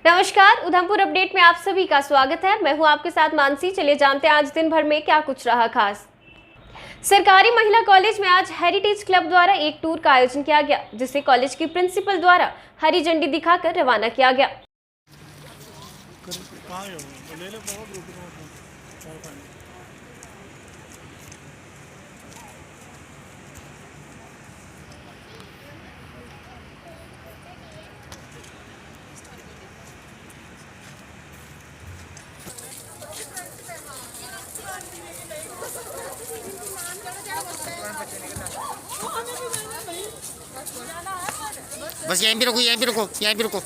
नमस्कार, उधमपुर अपडेट में आप सभी का स्वागत है। मैं हूं आपके साथ मानसी। चलिए जानते हैं आज दिन भर में क्या कुछ रहा खास। सरकारी महिला कॉलेज में आज हेरिटेज क्लब द्वारा एक टूर का आयोजन किया गया, जिसे कॉलेज की प्रिंसिपल द्वारा हरी झंडी दिखाकर रवाना किया गया। बस यहीं पे रुको, यहीं पे रुको, यहीं पे रुको।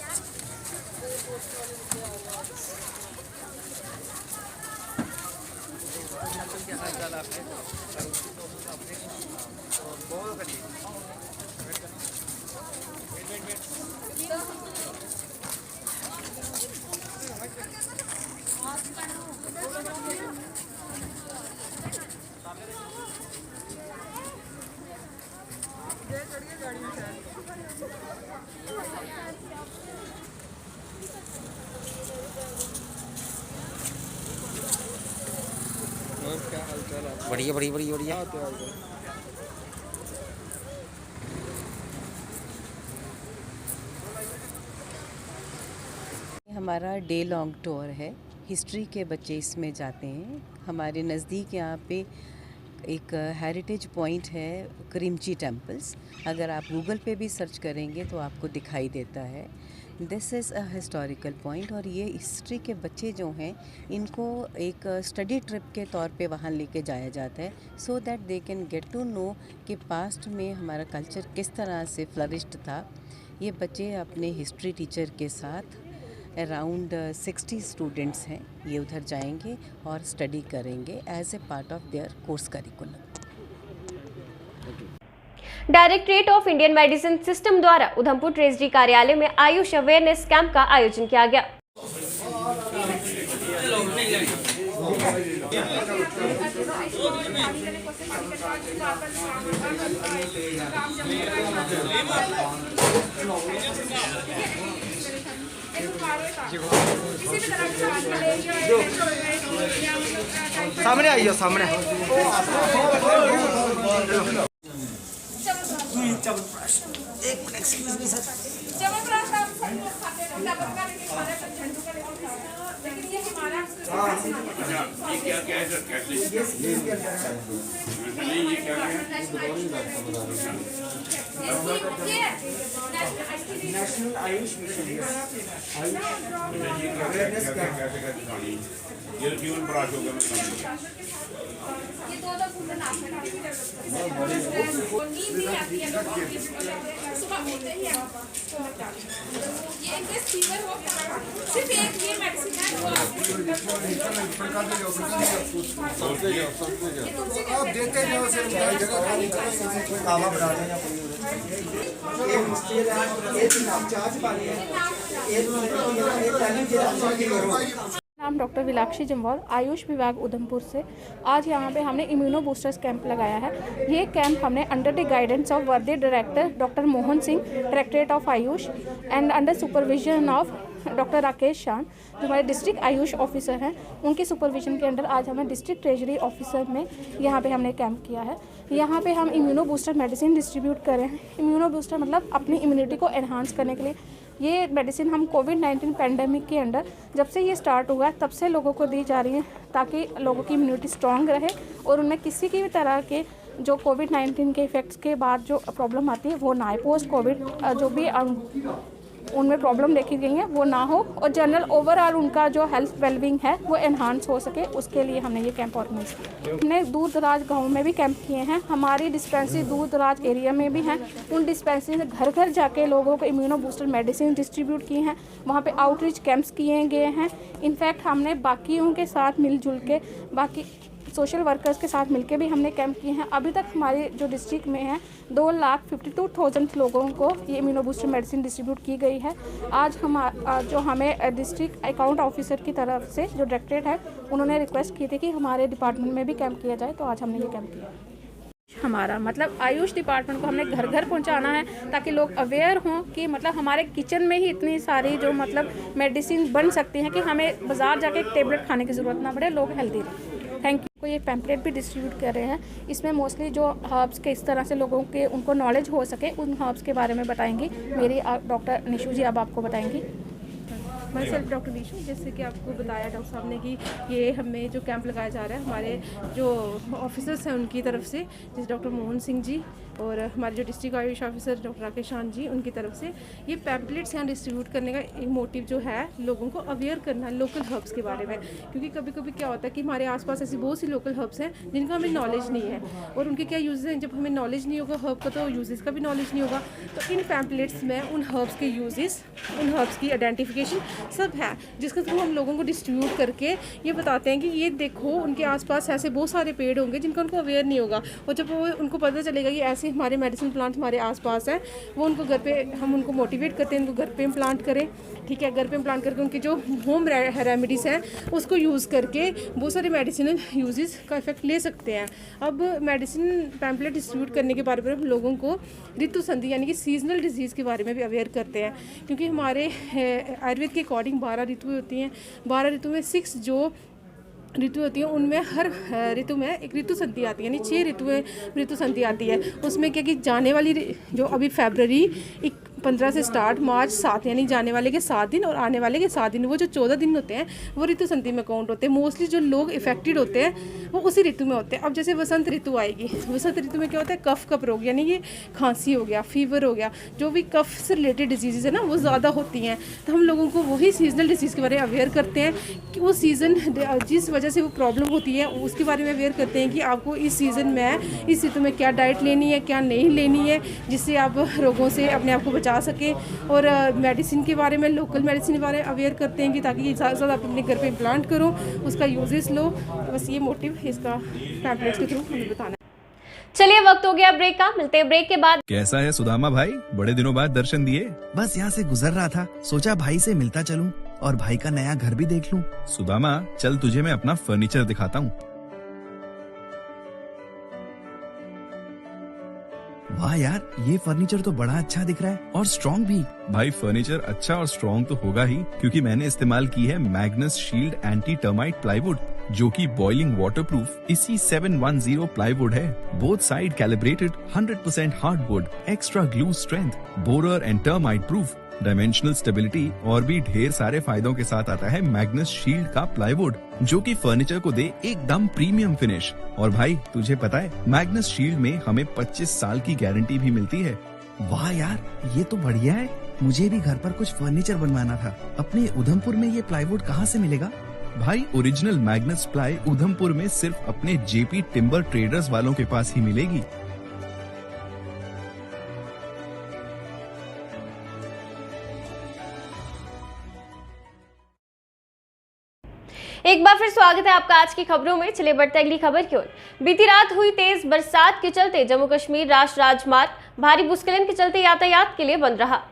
क्या हालचाल है? बढ़िया बढ़िया बढ़िया बढ़िया। हमारा डे लॉन्ग टूर है। हिस्ट्री के बच्चे इसमें जाते हैं। हमारे नज़दीक यहाँ पे एक हेरिटेज पॉइंट है, करीमची टेम्पल्स। अगर आप गूगल पे भी सर्च करेंगे तो आपको दिखाई देता है। This is a historical point और ये हिस्ट्री के बच्चे जो हैं इनको एक स्टडी ट्रिप के तौर पे वहाँ लेके जाया जाता है, so that they can get to know कि पास्ट में हमारा कल्चर किस तरह से फ्लरिश्ड था। ये बच्चे अपने हिस्ट्री टीचर के साथ अराउंड 60 स्टूडेंट्स हैं, ये उधर जाएंगे और स्टडी करेंगे as a part of their course curriculum. Directorate of Indian medicine system द्वारा उधमपुर ट्रेजरी कार्यालय में आयुष अवेयरनेस कैंप का आयोजन किया गया। सामने आइए, सामने। एक minute, excuse me sir. National Ayush mission ये जीवन प्रयास होगा सिर्फ एक ये मेडिसिन है वो आप देते जाओ, नाम डॉक्टर विलाक्षी जम्वाल, आयुष विभाग उधमपुर से। आज यहाँ पे हमने इम्यूनो बूस्टर्स कैंप लगाया है। ये कैंप हमने अंडर द गाइडेंस ऑफ वर्दी director doctor Mohan Singh, directorate of Ayush, and under supervision of doctor Rakesh शान, जो हमारे डिस्ट्रिक्ट आयुष ऑफिसर हैं, उनके सुपरविजन के अंडर आज हमें डिस्ट्रिक्ट ट्रेजरी ऑफिसर में यहाँ पे हमने कैंप किया है। यहाँ पे हम इम्यूनो बूस्टर मेडिसिन डिस्ट्रीब्यूट कर रहे हैं। इम्यूनो बूस्टर मतलब अपनी इम्यूनिटी को एनहांस करने के लिए। ये मेडिसिन हम कोविड-19 पैंडेमिक के अंडर जब से ये स्टार्ट हुआ तब से लोगों को दी जा रही है, ताकि लोगों की इम्यूनिटी स्ट्रॉन्ग रहे और उनमें किसी की भी तरह के जो कोविड-19 के इफेक्ट्स के बाद जो प्रॉब्लम आती है वो ना आए। पोस्ट कोविड जो भी उनमें प्रॉब्लम देखी गई है वो ना हो और जनरल ओवरऑल उनका जो हेल्थ वेलबींग है वो एनहांस हो सके, उसके लिए हमने ये कैंप ऑर्गेनाइज किया। हमने दूर दराज गाँव में भी कैंप किए हैं। हमारी डिस्पेंसरी दूर दराज एरिया में भी हैं। उन डिस्पेंसरी से घर घर जाके लोगों को इम्यूनो बूस्टर मेडिसिन डिस्ट्रीब्यूट की हैं। वहाँ पे आउटरीच कैंप्स किए गए हैं। इनफैक्ट हमने बाकियों के साथ मिलजुल के, बाकी सोशल वर्कर्स के साथ मिलकर भी हमने कैंप किए हैं। अभी तक हमारे जो डिस्ट्रिक्ट में है 2,52,000 लोगों को ये इम्यूनो बूस्टर मेडिसिन डिस्ट्रीब्यूट की गई है। आज हम जो हमें डिस्ट्रिक्ट अकाउंट ऑफिसर की तरफ से जो डायरेक्टरेट है, उन्होंने रिक्वेस्ट की थी कि हमारे डिपार्टमेंट में भी कैंप किया जाए, तो आज हमने ये कैंप किया। हमारा मतलब आयुष डिपार्टमेंट को हमने घर घर पहुंचाना है ताकि लोग अवेयर हों कि मतलब हमारे किचन में ही इतनी सारी जो मतलब मेडिसिन बन सकती हैं कि हमें बाज़ार जाके एक टेबलेट खाने की ज़रूरत ना पड़े, लोग हेल्दी रहें। Thank you. को ये पैम्पलेट भी डिस्ट्रीब्यूट कर रहे हैं, इसमें मोस्टली जो हर्ब्स के इस तरह से लोगों के उनको नॉलेज हो सके उन हर्ब्स के बारे में बताएंगी मेरी डॉक्टर निशु जी अब आपको बताएंगी। मैं सेल्फ डॉक्टर निशु, जैसे कि आपको बताया डॉक्टर साहब ने कि ये हमें जो कैंप लगाया जा रहा है हमारे जो ऑफिसर्स हैं उनकी तरफ से, जैसे डॉक्टर मोहन सिंह जी और हमारे जो district Ayush officer doctor Rakesh शान जी उनकी तरफ से ये पैम्पलेट्स यहाँ डिस्ट्रीब्यूट करने का एक मोटिव जो है लोगों को अवेयर करना है लोकल हर्ब्स के बारे में। क्योंकि कभी कभी क्या होता है कि हमारे आसपास ऐसी बहुत सी लोकल हर्ब्स हैं जिनका हमें नॉलेज नहीं है और उनके क्या यूजेस हैं। जब हमें नॉलेज नहीं होगा हर्ब का तो यूजेस का भी नॉलेज नहीं होगा। तो इन पैम्पलेट्स में उन हर्ब्स के यूजेस, उन हर्ब्स की आइडेंटिफिकेशन सब है, जिसके थ्रू हम लोगों को डिस्ट्रीब्यूट करके ये बताते हैं कि ये देखो उनके आसपास ऐसे बहुत सारे पेड़ होंगे जिनका उनको अवेयर नहीं होगा। और जब वो उनको पता चलेगा कि ऐसे हमारे मेडिसिन प्लांट हमारे आसपास हैं, वो उनको घर पे हम उनको मोटिवेट करते हैं उनको घर पे इम्प्लांट करें। ठीक है, घर पे इम्प्लांट करके उनके जो होम रेमेडीज़ हैं उसको यूज़ करके बहुत सारे मेडिसिनल यूजेस का इफेक्ट ले सकते हैं। अब मेडिसिन पैम्पलेट डिस्ट्रीब्यूट करने के बारे में हम लोगों को ऋतु संधि यानी कि सीजनल डिजीज़ के बारे में भी अवेयर करते हैं। क्योंकि हमारे आयुर्वेद के अकॉर्डिंग 12 ऋतुएँ होती हैं। 12 ऋतु में 6 जो ऋतु होती है उनमें हर ऋतु में एक ऋतु संधि आती है, यानी 6 ऋतुएँ ऋतु संधि आती है। उसमें क्या कि जाने वाली जो अभी फरवरी 15 से स्टार्ट मार्च 7 यानी जाने वाले के 7 दिन और आने वाले के 7 दिन, वो जो 14 दिन होते हैं वो ऋतु संधि में काउंट होते हैं। मोस्टली जो लोग इफेक्टेड होते हैं वो उसी ऋतु में होते हैं। अब जैसे वसंत ऋतु आएगी, वसंत ऋतु में क्या होता है कफ कप रोग यानी कि खांसी हो गया, फीवर हो गया, जो भी कफ से रिलेटेड डिजीज़ है ना वो ज़्यादा होती हैं। तो हम लोगों को वही सीजनल डिजीज़ के बारे में अवेयर करते हैं कि वो सीज़न जिस वजह से वो प्रॉब्लम होती है उसके बारे में अवेयर करते हैं कि आपको इस सीज़न में इस ऋतु में क्या डाइट लेनी है क्या नहीं लेनी है, जिससे आप रोगों से अपने आप को बचा सकें। और मेडिसिन के बारे में, लोकल मेडिसिन के बारे में अवेयर करते हैं कि ताकि ये ज़्यादा से ज़्यादा आप अपने घर पे इम्प्लांट करो, उसका यूजेस लो। बस ये मोटिव इसका पैम्पलेट्स के थ्रू हमें बताना है। चलिए वक्त हो गया ब्रेक का, मिलते हैं ब्रेक के बाद। कैसा है सुदामा भाई, बड़े दिनों बाद दर्शन दिए। बस यहाँ से गुजर रहा था, सोचा भाई से मिलता चलूं और भाई का नया घर भी देख लूं। सुदामा चल तुझे मैं अपना फर्नीचर दिखाता हूँ। वाह यार, ये फर्नीचर तो बड़ा अच्छा दिख रहा है और स्ट्रॉन्ग भी। भाई फर्नीचर अच्छा और स्ट्रॉन्ग तो होगा ही, क्योंकि मैंने इस्तेमाल की है Magnus shield anti termite plywood, जो कि बॉइलिंग वाटरप्रूफ इसी 710 प्लाईवुड है। Both side calibrated 100% hardwood, extra glue strength, borer and termite proof, dimensional stability और भी ढेर सारे फायदों के साथ आता है मैग्नस शील्ड का प्लाईवुड, जो कि फर्नीचर को दे एकदम प्रीमियम फिनिश। और भाई तुझे पता है मैग्नस शील्ड में हमें 25 साल की गारंटी भी मिलती है। वाह यार, ये तो बढ़िया है। मुझे भी घर पर कुछ फर्नीचर बनवाना था। अपने उधमपुर में ये प्लाईवुड कहाँ से मिलेगा? भाई ओरिजिनल मैग्नस प्लाई उधमपुर में सिर्फ अपने जेपी टिम्बर ट्रेडर्स वालों के पास ही मिलेगी। एक बार फिर स्वागत है आपका आज की खबरों में। चले बढ़ते अगली खबर की ओर। बीती रात हुई तेज बरसात के चलते जम्मू कश्मीर राष्ट्रीय राजमार्ग भारी भूस्खलन के चलते यातायात के लिए बंद रहा।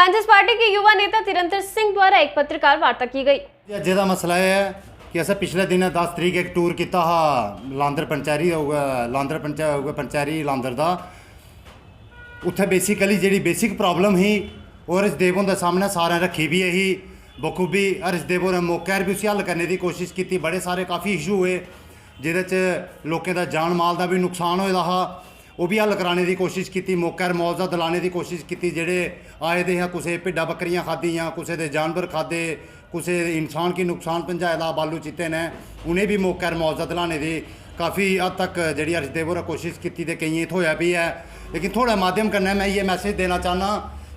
कांग्रेस पार्टी के युवा नेता तिरंतर सिंह द्वारा एक पत्रकार वार्ता की गई। ਜਿਹਦਾ ਮਸਲਾ ਇਹ ਹੈ ਕਿ ਅਸੀਂ ਪਿਛਲੇ ਦਿਨ 10 ਤਰੀਕ ਇੱਕ ਟੂਰ ਕੀਤਾ ਹਾ ਲਾਂਦਰ ਪੰਚਾਇਰੀ ਹੋਊਗਾ ਪੰਚਾਇਰੀ ਲਾਂਦਰ ਦਾ। ਉੱਥੇ ਬੇਸਿਕਲੀ ਜਿਹੜੀ ਬੇਸਿਕ ਪ੍ਰੋਬਲਮ ਹੀ और इस देवों के सामने सारे रखी भी यही बखूबी और इस देवों ने मौके भी उसी हल करने की कोशिश की। बड़े सारे काफ़ी इशू हुए जिहदे लोगों का जान माल का भी नुकसान होया हा, वो भी हल कराने की कोशिश की। मौके मुआवजा दिलाने की कोशिश की। जेडे आए दे हैं कुछ भिड्डां बकरियां खादियां, कुछ दे जानवर खादे, कुछ इंसान की नुकसान पहुँचाए दा बालू चीते ने, उन्हें भी मौके मुआवजा दिलाने की काफ़ी हद तक जी हरसदेव होरें कोशिश की। कई थोया भी है, लेकिन थोड़ा माध्यम करना मैं ये मैसेज देना चाहना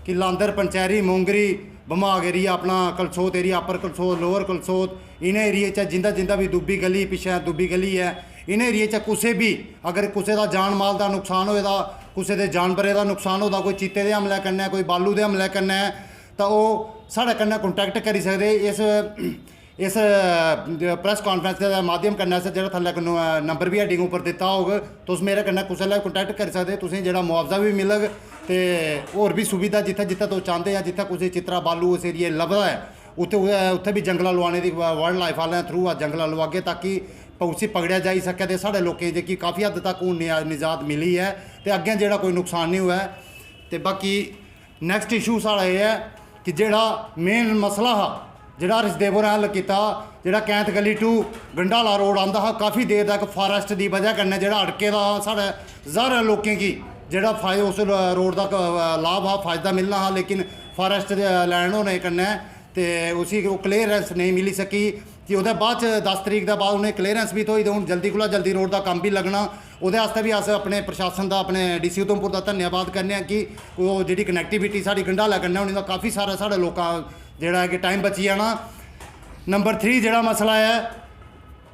कि लांदर पंचैरी मोंगरी बमाग एरिया अपना कलसोत एरिया अपर कलसोत लोअर कलसोत इन एरिए च जिंदा जिंदा भी दुब्बी गली पिछे दुब्बी गली है इन एरिए च कुछ भी अगर किसी का जान माल का नुकसान होएगा, किसी के जानवरें का नुकसान होता, कोई चीते के हमले करना, कोई बालू के हमले करना है, तो वो साढ़े कन्नै कॉन्टैक्ट करी सकते। इस प्रेस कॉन्फ्रेंस के माध्यम कन्नै असें जेह्ड़ा थल्लै नंबर भी हेडिंग उप्पर दित्ता होग, तुस मेरे कन्नै कुसै लै कॉन्टैक्ट करी सकदे। तुसें जेह्ड़ा मुआवजा भी मिलग ते होर भी सुविधा जित्थै जित्थै तुस चांह्दे आ, जित्थै कुसै चित्तरा बालू उस एरिए लभदा है उत्थै भी जंगला लुआने दी वाइल्ड लाइफ आह्लें थ्रू अस जंगला लुआगे ताकि उसी पकड़िया जाई सकै ते साढ़े लोकें जेह्की काफ़ी हद तक हून निजात मिली है ते अग्गें जेह्ड़ा कोई नुकसान नहीं होऐ। ते बाकी नैक्सट इशू साढ़ा एह् है कि जेह्ड़ा मेन मसला हा जेह्ड़ा हरसदेव होरें हल कीता, जेह्ड़ा कैंथ गली टू गंडाला रोड आंदा हा, काफ़ी देर तक फारैस्ट दी वजह कन्नै जेह्ड़ा अड़के दा साढ़े ज्हारां लोकें गी जेह्ड़ा उस रोड दा लाभ हा, फायदा मिलना हा, लेकिन फारैस्ट लैंड होने कन्नै ते उसी क्लीयरेंस नहीं मिली सकी। कि ओह्दे बाद 10 तरीक के बाद उन्हें क्लीयरेंस भी थ्होई ते हूँ जल्दी कोला जल्दी रोड का कम्म भी लगना। ओह्दे आस्तै भी अस अपने प्रशासन का अपने DC उधमपुर का धन्यवाद करने कि ओह् जेह्ड़ी कनैक्टिविटी साढ़ी गंडाला कन्नै होने दा काफ़ी सारा साढ़े लोकां जेह्ड़ा है कि टाइम बची जाना। नंबर 3 जेह्ड़ा मसला है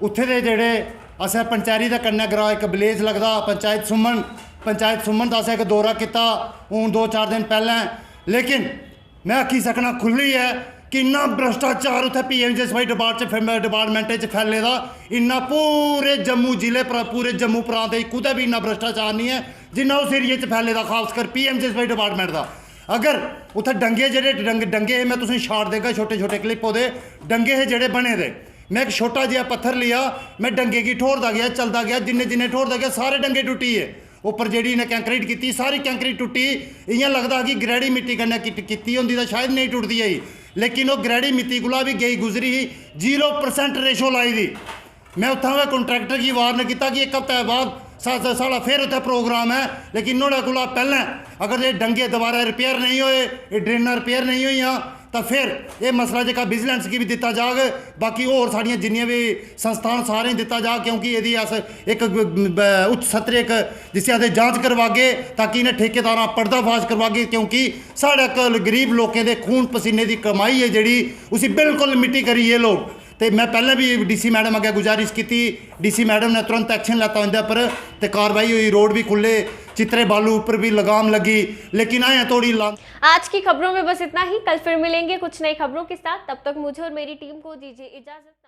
उत्थे दे जेह्ड़े असें पंचैरी दे कन्नै ग्रां इक विलेज लगदा पंचायत सुमन दा असें इक दौरा कीता हून 2-4 दिन पैह्लें, लेकिन मैं आखी सकना खुल्ली है कि इन्ना भ्रष्टाचार उत्थे PMJ डिपार्टमेंट च फैले दा, इन्ना पूरे जम्मू जिले पूरे जम्मू प्रांत कुतै भी इन्ना भ्रष्टाचार नहीं है जिन्ना उस एरिए च फैले दा, खासकर PMJ डिपार्टमेंट का। अगर उत्थे डंगे जेह्ड़े डंगे हे, मैं तुसें शार्ट देगा छोटे छोटे क्लिप ओह्दे डंगे हे जेह्ड़े बने दे, मैं एक छोटा जिहा पत्थर लिया, मैं डंगे गी ठोरदा गया चलदा गया, जिन्ने ठोरदा गया सारे डंगे टुट्टी गे। उप्पर जेह्ड़ी इन्हें कैंक्रीट की सारी कैंक्रीट टुट्टी, इ'यां लगदा कि ग्रैड़ी मिट्टी कन्नै कीती होंदी तां शायद नहीं टुटदी आई, लेकिन वो ग्रैड़ी मिट्टी कोला भी गई गुजरी ही 0% रेशो लाई दी। मैं उत्थां गै कॉन्ट्रैक्टर गी वार्न कीता कि 1 हफ्ते बाद साढ़ा फिर उत्थे प्रोग्राम है, लेकिन नुहाड़े कोला पैह्लें अगर ये डंगे दोबारा रिपेयर नहीं होए, ये ड्रेनां रिपेयर नहीं होइयां तो फिर ये मसला जेह्का विजिलेंस गी भी दित्ता जाग, बाकी होर साड़ियां जिन्नियां भी संस्थान सारें दित्ता जाग, क्योंकि यदि अस एक उच्च सत्र एक जिसी आखदे जांच करवागे ताकि इन्हें ठेकेदारां पर्दाफाश करवागे, क्योंकि साढ़े कोल गरीब लोकें दे खून पसीने की कमाई है जेह्ड़ी उसी बिल्कुल मिट्टी करी ये लोग। तो मैं पहले भी DC मैडम अगे गुजारिश की, DC मैडम ने तुरंत एक्शन लैता उंदे पर ते कार्रवाई हुई, रोड भी खुले, चित्रे बालू ऊपर भी लगाम लगी, लेकिन आए थोड़ी आज की खबरों में बस इतना ही। कल फिर मिलेंगे कुछ नई खबरों के साथ, तब तक मुझे और मेरी टीम को दीजिए इजाजत।